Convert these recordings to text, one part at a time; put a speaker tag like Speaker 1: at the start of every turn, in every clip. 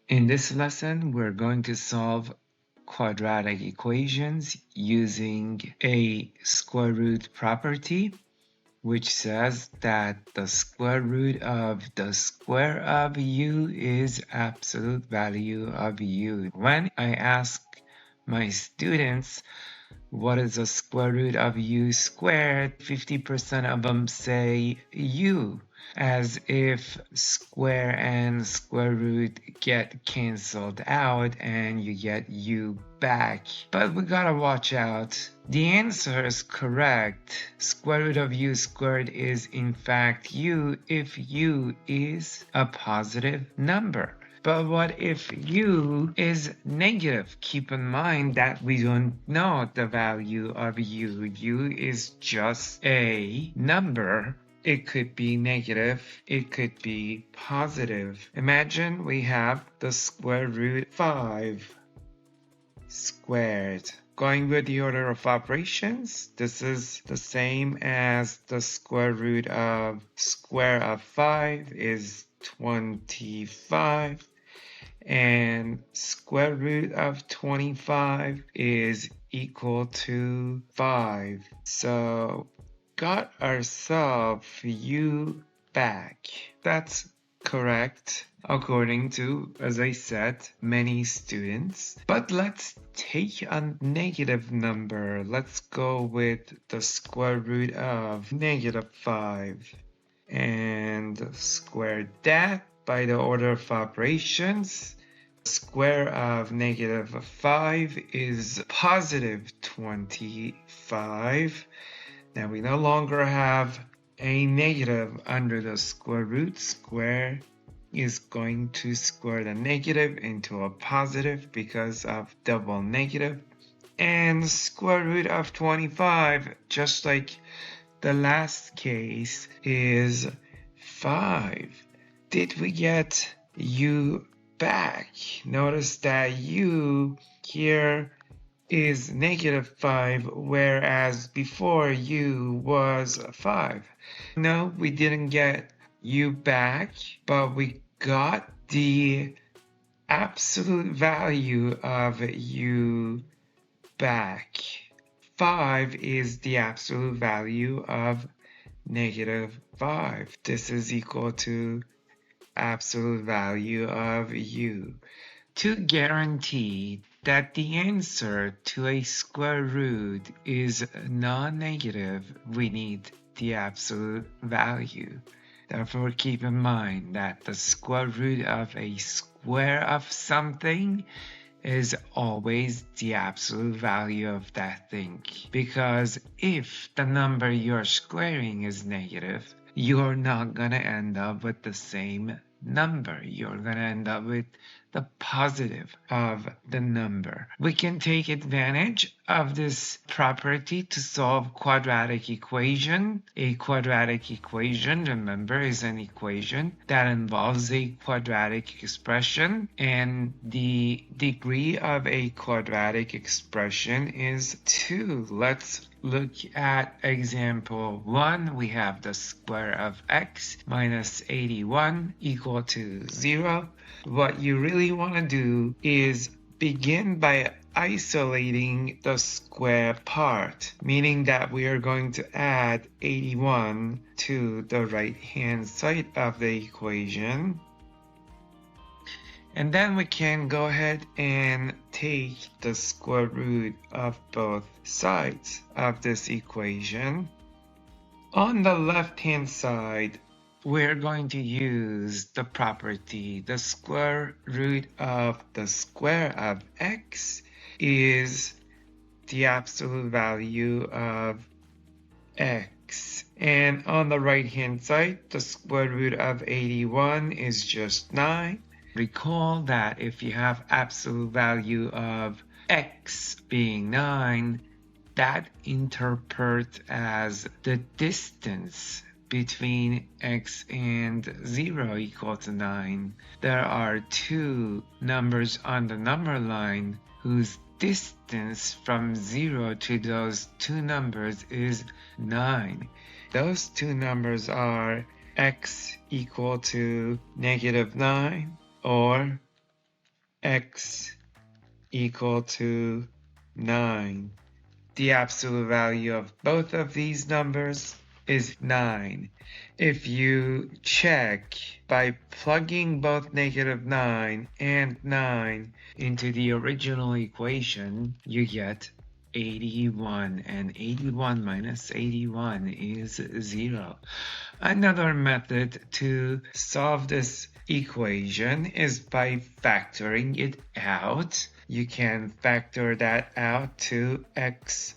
Speaker 1: In this lesson, we're going to solve quadratic equations using a square root property, which says that the square root of the square of u is absolute value of u. When I ask my students what is the square root of u squared, 50% of them say u, as if square and square root get canceled out and you get u back. But we gotta watch out. The answer is correct. Square root of u squared is in fact u if u is a positive number. But what if u is negative? Keep in mind that we don't know the value of u. U is just a number. It could be negative, it could be positive. Imagine we have the square root 5 squared. Going with the order of operations, this is the same as the square root of square of 5 is 25. And square root of 25 is equal to 5. So got ourselves u back. That's correct according to, as I said, many students. But let's take a negative number. Let's go with the square root of -5 and square that by the order of operations. Square of -5 is positive 25. Now we no longer have a negative under the square root. Square is going to square the negative into a positive because of double negative. And square root of 25, just like the last case, is 5. Did we get u back? Notice that u here is -5, whereas before u was 5. No, we didn't get u back, but we got the absolute value of u back. 5 is the absolute value of -5. This is equal to absolute value of u. To guarantee that the answer to a square root is non-negative, we need the absolute value. Therefore, keep in mind that the square root of a square of something is always the absolute value of that thing. Because if the number you're squaring is negative, you're not going to end up with the same number. You're going to end up with the positive of the number. We can take advantage of this property to solve quadratic equation. A quadratic equation, remember, is an equation that involves a quadratic expression, and the degree of a quadratic expression is 2. Let's look at example 1. We have the square of x minus 81 equal to 0. What you really want to do is begin by isolating the square part, meaning that we are going to add 81 to the right-hand side of the equation. And then we can go ahead and take the square root of both sides of this equation. On the left-hand side, we're going to use the property the square root of the square of x is the absolute value of x. And on the right-hand side, the square root of 81 is just 9. Recall that if you have absolute value of x being 9, that interprets as the distance between x and 0 equal to 9. There are two numbers on the number line whose distance from 0 to those two numbers is 9. Those two numbers are x equal to -9 or x equal to 9. The absolute value of both of these numbers is 9. If you check by plugging both -9 and 9 into the original equation, you get 81, and 81 minus 81 is 0. Another method to solve this equation is by factoring it out. You can factor that out to x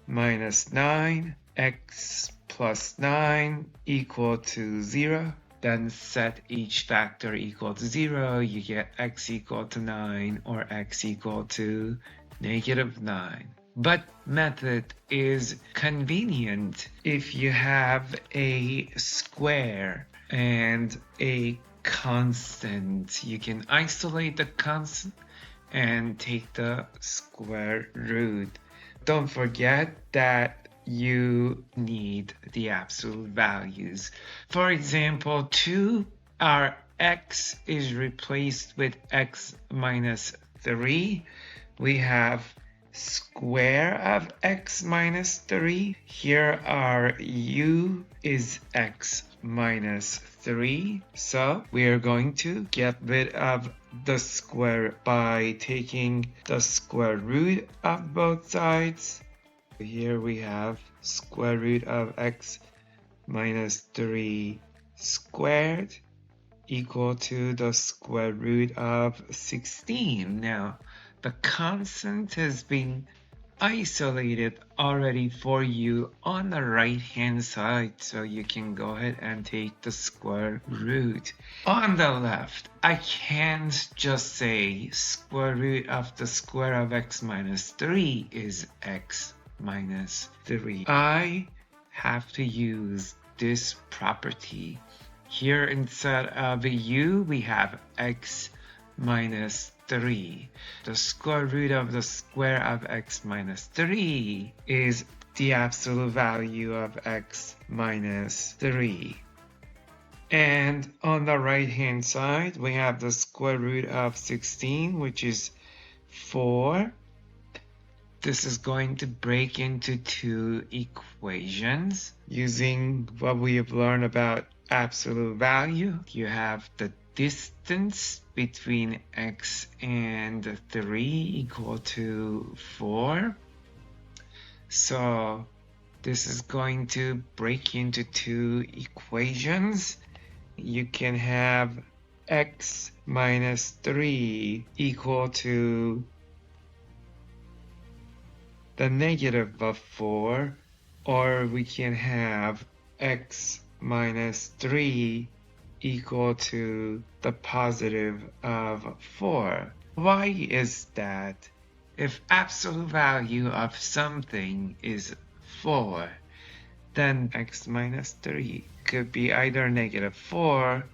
Speaker 1: minus 9, x plus 9 equal to 0. Then set each factor equal to 0. You get x equal to 9 or x equal to -9. But method is convenient if you have a square and a constant. You can isolate the constant and take the square root. Don't forget that you need the absolute values. For example, 2, our x is replaced with x minus 3. We have square of x minus 3. Here our u is x minus 3. So we are going to get rid of the square by taking the square root of both sides. Here we have square root of x minus 3 squared equal to the square root of 16. Now, the constant has been isolated already for you on the right hand side, so you can go ahead and take the square root. On the left, I can't just say square root of the square of x minus 3 is x minus 3. I have to use this property. Here instead of u, we have x minus 3. The square root of the square of x minus 3 is the absolute value of x minus 3. And on the right hand side, we have the square root of 16, which is 4. This is going to break into two equations using what we have learned about absolute value. You have the distance between x and 3 equal to 4. So this is going to break into two equations. You can have x minus 3 equal to the negative of 4, or we can have x minus 3 equal to the positive of 4. Why is that? If absolute value of something is 4, then x minus 3 could be either negative 4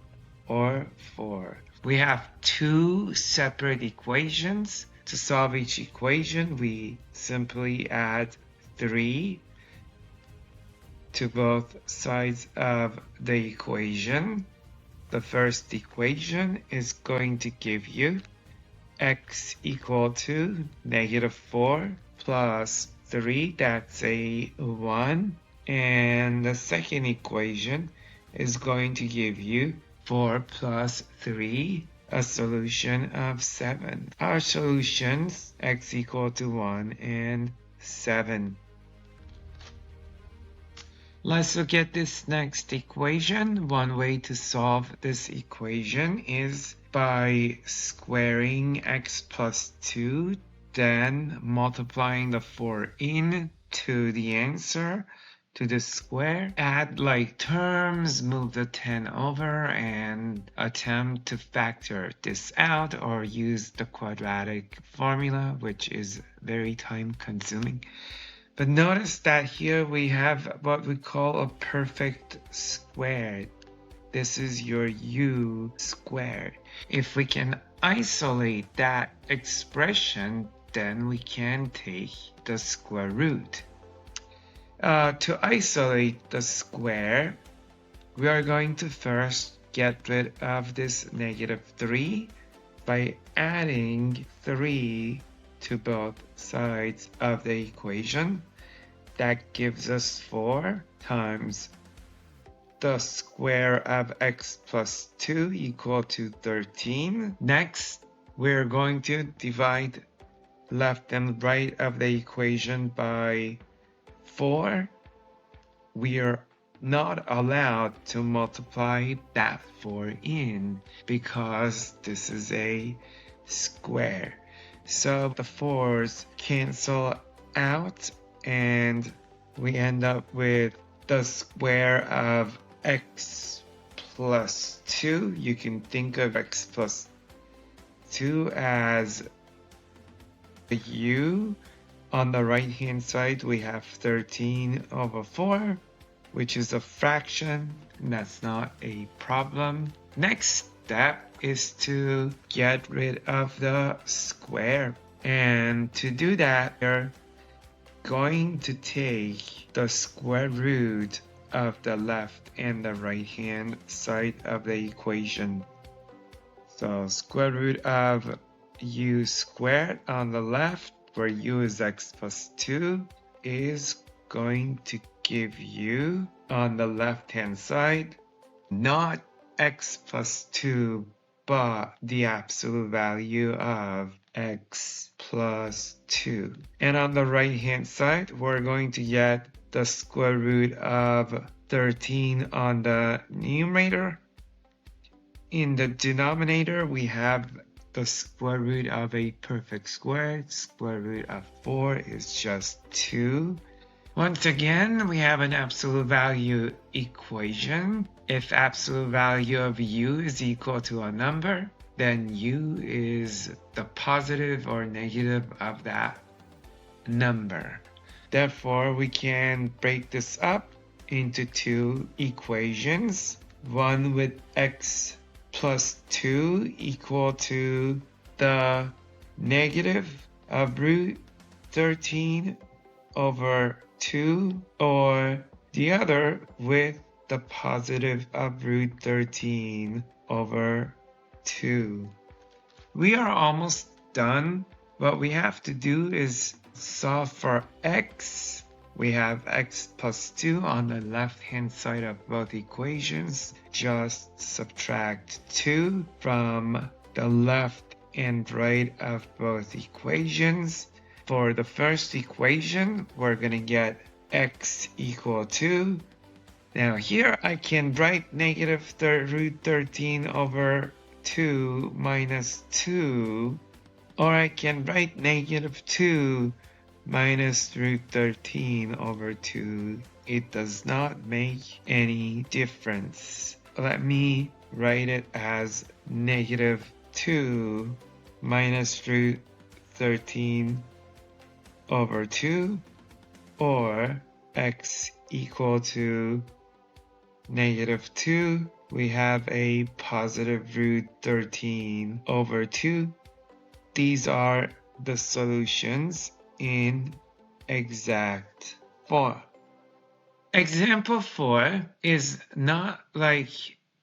Speaker 1: or 4. We have two separate equations. To solve each equation, we simply add 3 to both sides of the equation. The first equation is going to give you x equal to negative 4 plus 3, that's a 1. And the second equation is going to give you 4 plus 3, a solution of 7. Our solutions, x equal to 1 and 7. Let's look at this next equation. One way to solve this equation is by squaring x plus 2, then multiplying the 4 into the answer to the square. Add like terms, move the 10 over, and attempt to factor this out or use the quadratic formula, which is very time consuming. But notice that here we have what we call a perfect square. This is your u squared. If we can isolate that expression, then we can take the square root. To isolate the square, we are going to first get rid of this negative 3. by adding 3 to both sides of the equation. That gives us 4 times the square of x plus 2 equal to 13. Next, we're going to divide left and right of the equation by 4. We are not allowed to multiply that 4 in because this is a square. So the 4's cancel out and we end up with the square of x plus 2. You can think of x plus 2 as a u. On the right hand side we have 13 over 4, which is a fraction, and that's not a problem. Next step is to get rid of the square, and to do that we're going to take the square root of the left and the right hand side of the equation. So square root of u squared on the left, where u is x plus 2, is going to give you on the left hand side not x plus 2 but the absolute value of x plus 2. And on the right hand side we're going to get the square root of 13 on the numerator. In the denominator we have the square root of a perfect square. Square root of 4 is just 2. Once again, we have an absolute value equation. If absolute value of u is equal to a number, then u is the positive or negative of that number. Therefore, we can break this up into 2 equations. One with x plus 2 equal to the negative of root 13 over 2, or the other with the positive of root 13 over 2. We are almost done. What we have to do is solve for x. We have x plus 2 on the left hand side of both equations. Just subtract 2 from the left and right of both equations. For the first equation, we're going to get x equal to, now here I can write negative root 13 over 2 minus 2, or I can write negative 2 minus root 13 over 2. It does not make any difference. Let me write it as negative 2 minus root 13 over 2, or x equal to negative 2. We have a positive root 13 over 2. These are the solutions in exact form. Example 4 is not like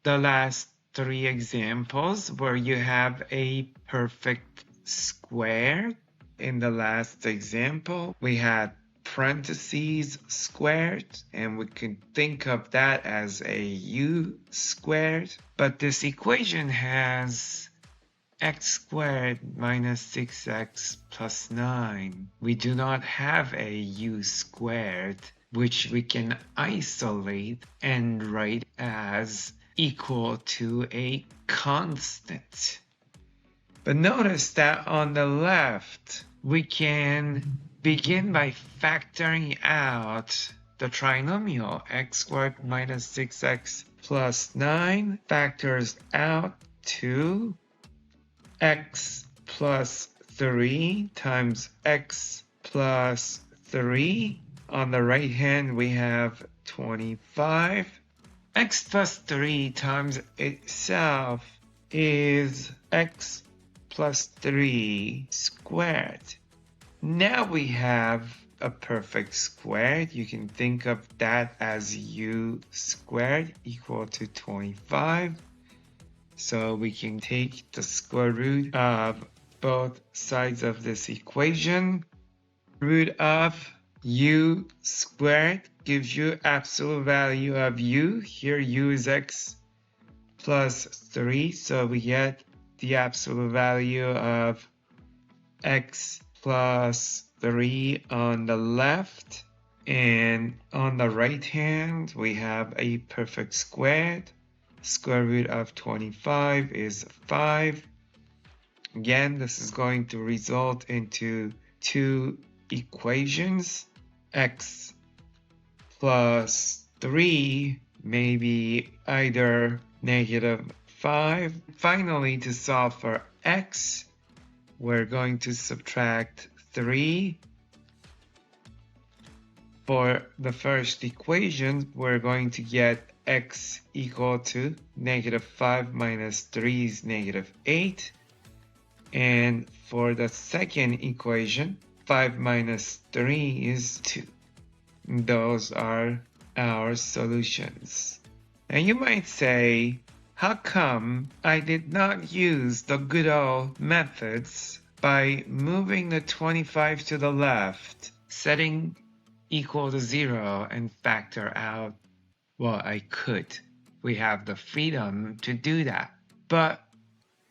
Speaker 1: the last 3 examples where you have a perfect square. In the last example, we had parentheses squared, and we can think of that as a u squared. But this equation has x squared minus 6x plus 9. We do not have a u squared, which we can isolate and write as equal to a constant. But notice that on the left, we can begin by factoring out the trinomial x squared minus 6x plus 9 factors out to x plus 3 times x plus 3. On the right hand, we have 25. X plus 3 times itself is x plus 3 squared. Now we have a perfect square. You can think of that as u squared equal to 25. So we can take the square root of both sides of this equation. Root of u squared gives you absolute value of u. Here u is x plus 3, so we get the absolute value of x plus 3 on the left, and on the right hand we have a perfect squared. Square root of 25 is 5. Again, this is going to result into two equations. X plus 3 may be either -5. Finally, to solve for x, we're going to subtract 3. For the first equation, we're going to get x equal to -5 minus 3 is -8. And for the second equation, 5 minus 3 is 2. Those are our solutions. Now you might say, how come I did not use the good old methods by moving the 25 to the left, setting equal to 0 and factor out? Well, I could. We have the freedom to do that. But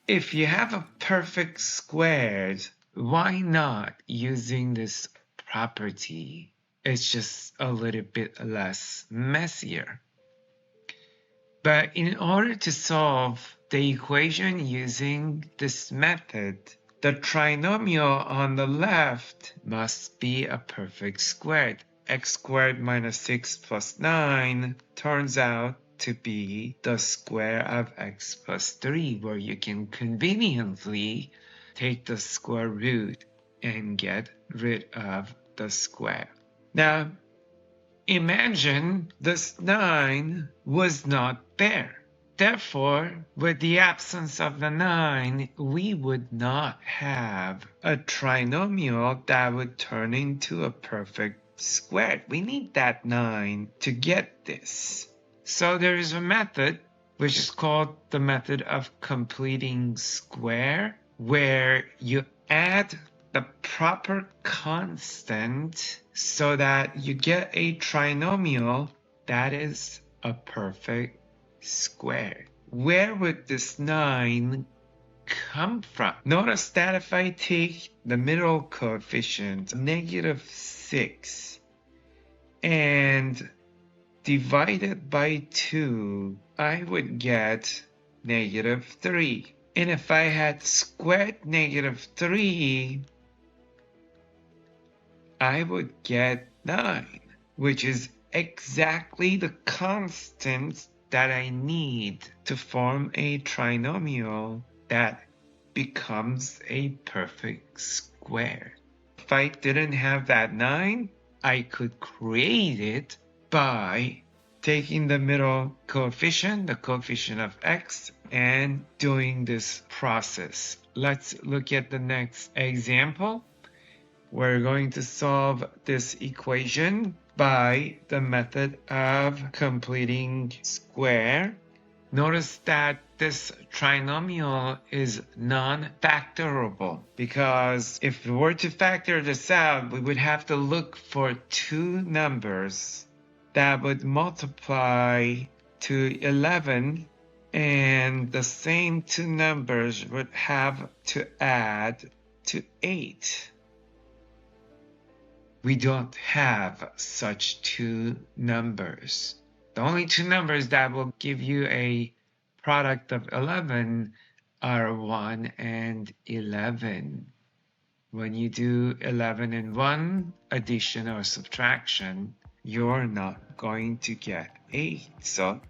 Speaker 1: if you have a perfect squared, why not using this property? It's just a little bit less messier. But in order to solve the equation using this method, the trinomial on the left must be a perfect squared. X squared minus 6 plus 9 turns out to be the square of x plus 3, where you can conveniently take the square root and get rid of the square. Now, imagine this 9 was not there. Therefore, with the absence of the 9, we would not have a trinomial that would turn into a perfect square. We need that 9 to get this. So there is a method which is called the method of completing square, where you add the proper constant so that you get a trinomial that is a perfect square. Where would this 9 come from? Notice that if I take the middle coefficient, -6, and divide it by 2, I would get -3. And if I had squared -3, I would get 9, which is exactly the constant that I need to form a trinomial that becomes a perfect square. If I didn't have that 9, I could create it by taking the middle coefficient, the coefficient of x, and doing this process. Let's look at the next example. We're going to solve this equation by the method of completing square. Notice that this trinomial is non-factorable, because if we were to factor this out, we would have to look for two numbers that would multiply to 11, and the same two numbers would have to add to 8. We don't have such two numbers. The only two numbers that will give you a product of 11 are 1 and 11. When you do 11 and 1, addition or subtraction, you're not going to get 8. So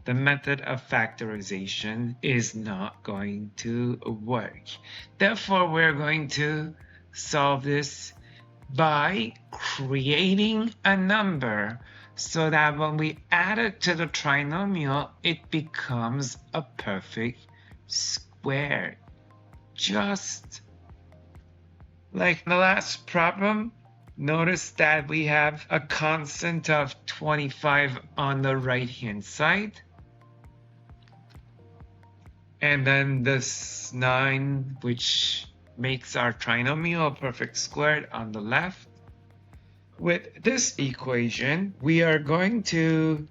Speaker 1: the method of factorization is not going to work. Therefore, we're going to solve this by creating a number so that when we add it to the trinomial, it becomes a perfect square. Just like the last problem, notice that we have a constant of 25 on the right-hand side. And then this 9, which makes our trinomial perfect squared on the left. With this equation, we are going to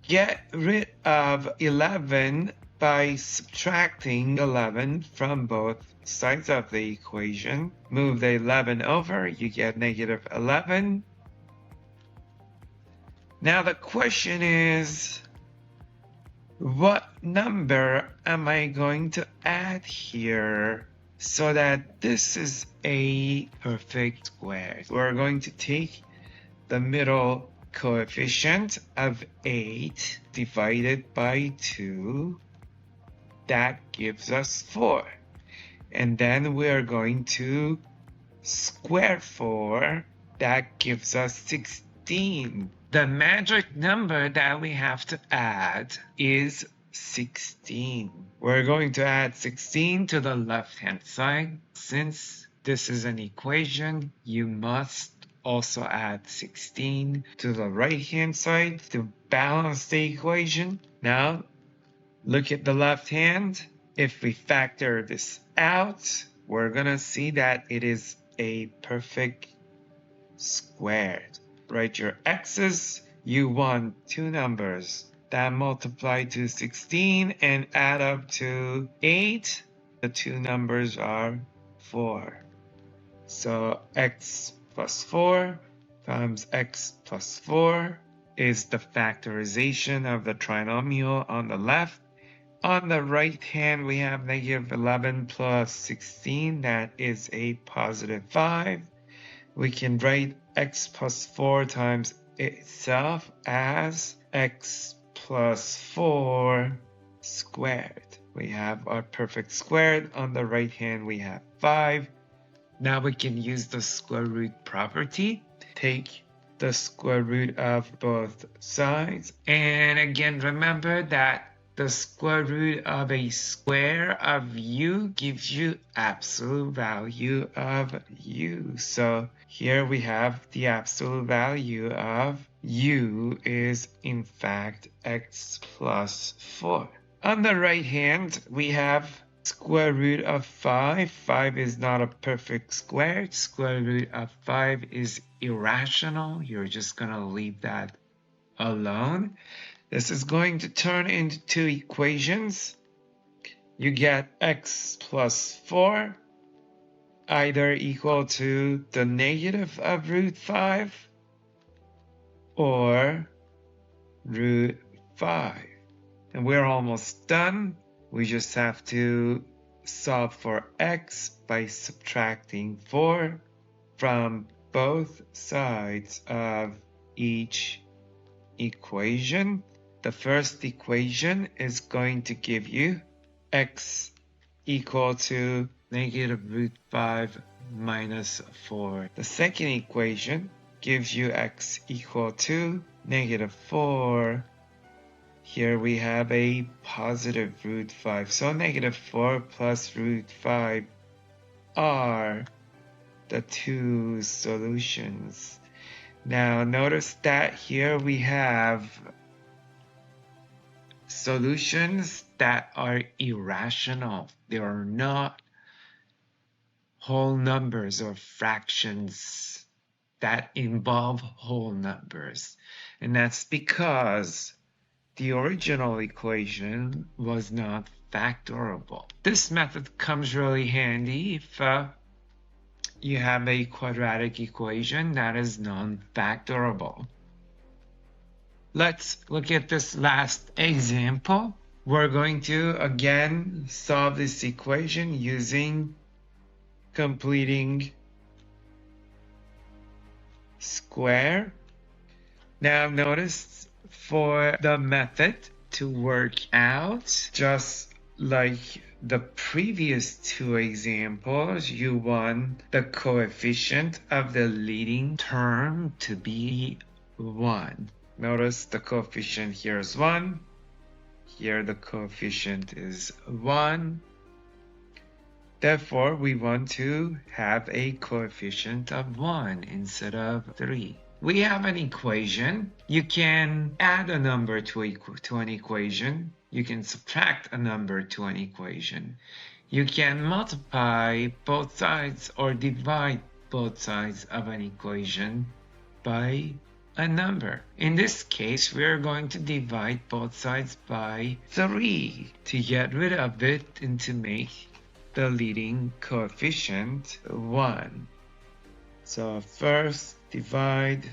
Speaker 1: get rid of 11 by subtracting 11 from both sides of the equation. Move the 11 over, you get negative 11. Now the question is, what number am I going to add here so that this is a perfect square? We're going to take the middle coefficient of 8 divided by 2. That gives us 4. And then we're going to square 4. That gives us 16. The magic number that we have to add is 16. We're going to add 16 to the left-hand side. Since this is an equation, you must also add 16 to the right-hand side to balance the equation. Now, look at the left hand. If we factor this out, we're going to see that it is a perfect squared. Write your x's. You want two numbers that multiply to 16 and add up to 8. The two numbers are 4. So x plus 4 times x plus 4 is the factorization of the trinomial on the left. On the right hand, we have negative 11 plus 16. That is a positive 5. We can write x plus 4 times itself as x plus 4 squared. We have our perfect squared. On the right hand, we have 5. Now we can use the square root property. Take the square root of both sides. And again, remember that the square root of a square of u gives you absolute value of u. So here we have the absolute value of u is in fact x plus 4. On the right hand, we have square root of 5. 5 is not a perfect square. Square root of 5 is irrational. You're just going to leave that alone. This is going to turn into two equations. You get x plus 4 either equal to the negative of root 5 or root 5. And we're almost done. We just have to solve for x by subtracting 4 from both sides of each equation. The first equation is going to give you x equal to negative root 5 minus 4. The second equation gives you x equal to negative 4. Here we have a positive root 5. So negative 4 plus root 5 are the two solutions. Now notice that here we have solutions that are irrational. They are not whole numbers or fractions that involve whole numbers. And that's because the original equation was not factorable. This method comes really handy if you have a quadratic equation that is non-factorable. Let's look at this last example. We're going to again solve this equation using completing square. Now notice for the method to work out, just like the previous two examples, you want the coefficient of the leading term to be 1. Notice the coefficient here is 1. Here the coefficient is 1. Therefore, we want to have a coefficient of 1 instead of 3. We have an equation. You can add a number to an equation you can subtract a number to an equation. You can multiply both sides or divide both sides of an equation by a number. In this case, we're going to divide both sides by 3 to get rid of it and to make the leading coefficient 1. So first divide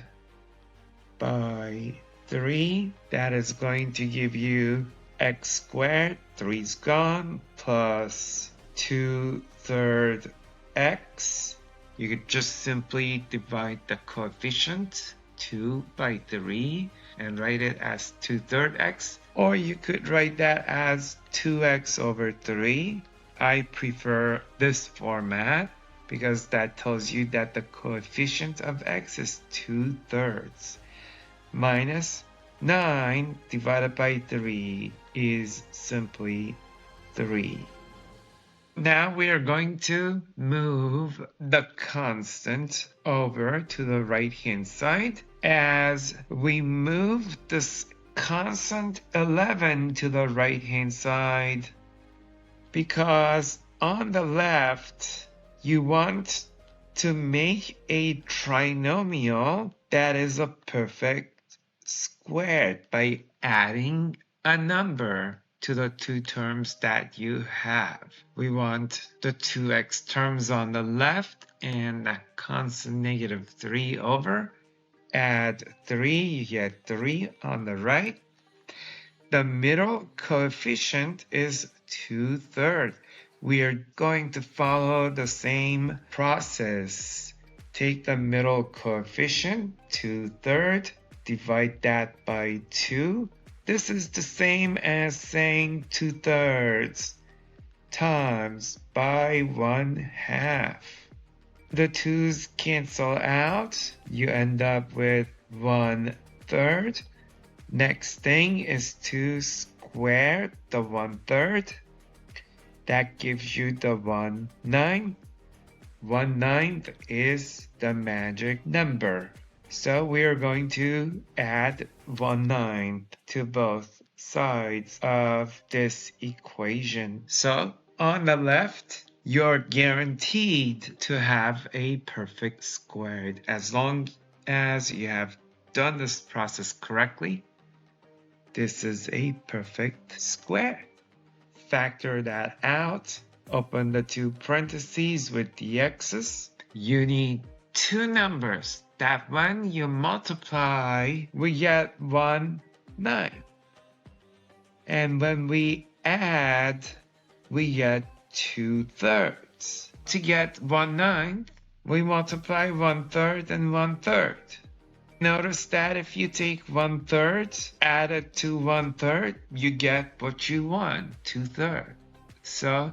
Speaker 1: by 3. That is going to give you x squared, 3's gone, plus 2/3 x. You could just simply divide the coefficient 2 by 3 and write it as 2/3 x, or you could write that as 2x over 3. I prefer this format because that tells you that the coefficient of x is 2/3. Minus 9 divided by 3 is simply 3. Now we are going to move the constant over to the right-hand side. As we move this constant 11 to the right-hand side, because on the left, you want to make a trinomial that is a perfect squared by adding a number to the two terms that you have. We want the 2x terms on the left and a constant negative 3 over. Add 3, you get 3 on the right. The middle coefficient is 2/3. We are going to follow the same process. Take the middle coefficient, 2/3, divide that by 2. This is the same as saying 2/3 times by 1/2. The 2's cancel out. You end up with 1/3. Next thing is to square the 1/3. That gives you the 1/9. 1/9 is the magic number. So we are going to add 1/9 to both sides of this equation. So on the left, you're guaranteed to have a perfect squared as long as you have done this process correctly. This is a perfect square. Factor that out. Open the two parentheses with the x's. You need two numbers that when you multiply, we get 1/9. And when we add, we get 2/3. To get 1/9, we multiply 1/3 and 1/3. Notice that if you take 1/3, add it to 1/3, you get what you want, 2/3. So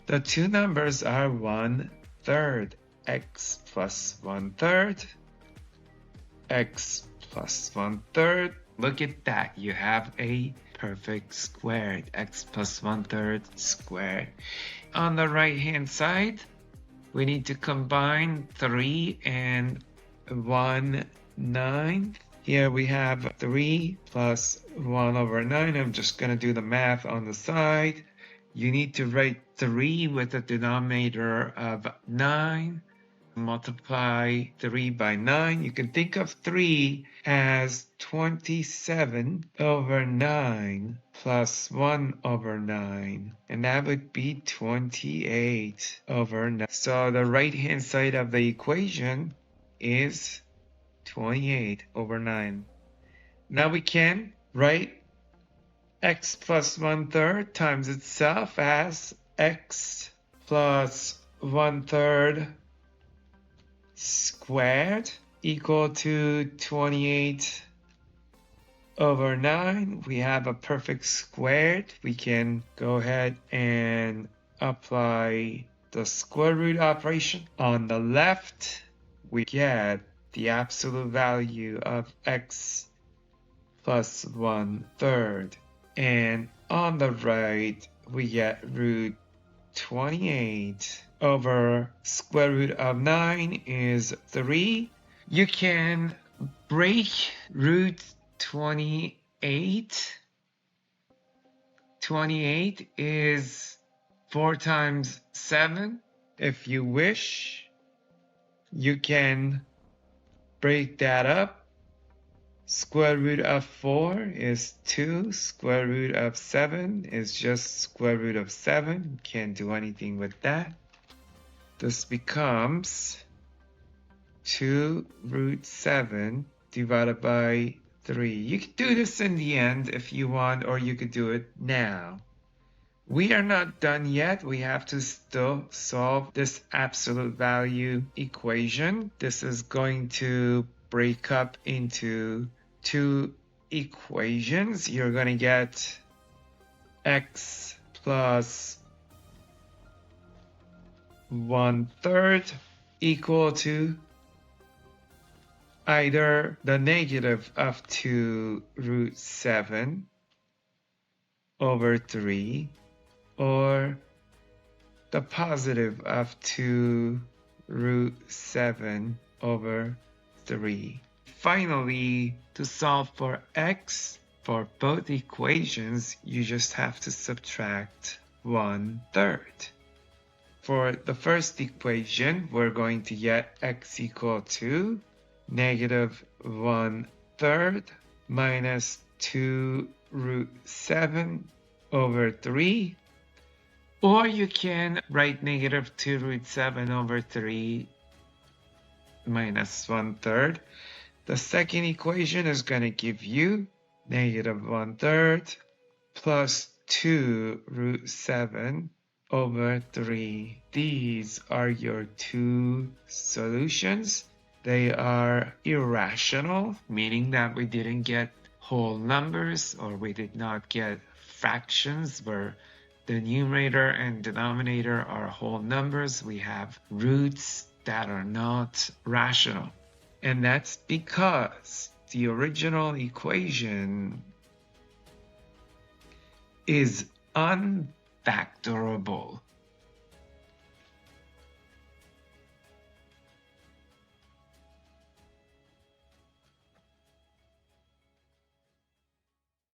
Speaker 1: the two numbers are 1/3, x plus 1/3, x plus 1/3. Look at that, you have a perfect squared, x plus 1/3 squared. On the right hand side, we need to combine 3 and 1/9. Here we have 3 plus 1/9. I'm just going to do the math on the side. You need to write 3 with a denominator of 9. Multiply 3 by 9. You can think of 3 as 27/9 plus 1/9. And that would be 28/9. So the right-hand side of the equation is 28/9. Now we can write x plus 1/3 times itself as x plus 1/3 squared equal to 28/9. We have a perfect squared. We can go ahead and apply the square root operation. On the left, we get the absolute value of x plus 1/3. And on the right, we get root 28 over square root of 9 is 3. You can break root 28 28 is 4 times 7. If you wish, you can break that up. Square root of 4 is 2. Square root of 7 is just square root of 7. Can't do anything with that. This becomes 2 root 7 divided by 3. You could do this in the end if you want, or you could do it now. We are not done yet. We have to still solve this absolute value equation. This is going to break up into 2 equations. You're going to get x plus 1/3 equal to either the negative of 2 root 7 over 3 or the positive of 2 root 7 over 3. Finally, to solve for x for both equations, you just have to subtract 1/3. For the first equation, we're going to get x equal to negative 1/3 minus 2 root 7 over 3. Or you can write negative 2 root 7 over 3 minus 1/3. The second equation is going to give you negative 1/3 plus 2 root 7 over 3. These are your 2 solutions. They are irrational, meaning that we didn't get whole numbers, or we did not get fractions where the numerator and denominator are whole numbers. We have roots that are not rational. And that's because the original equation is unfactorable.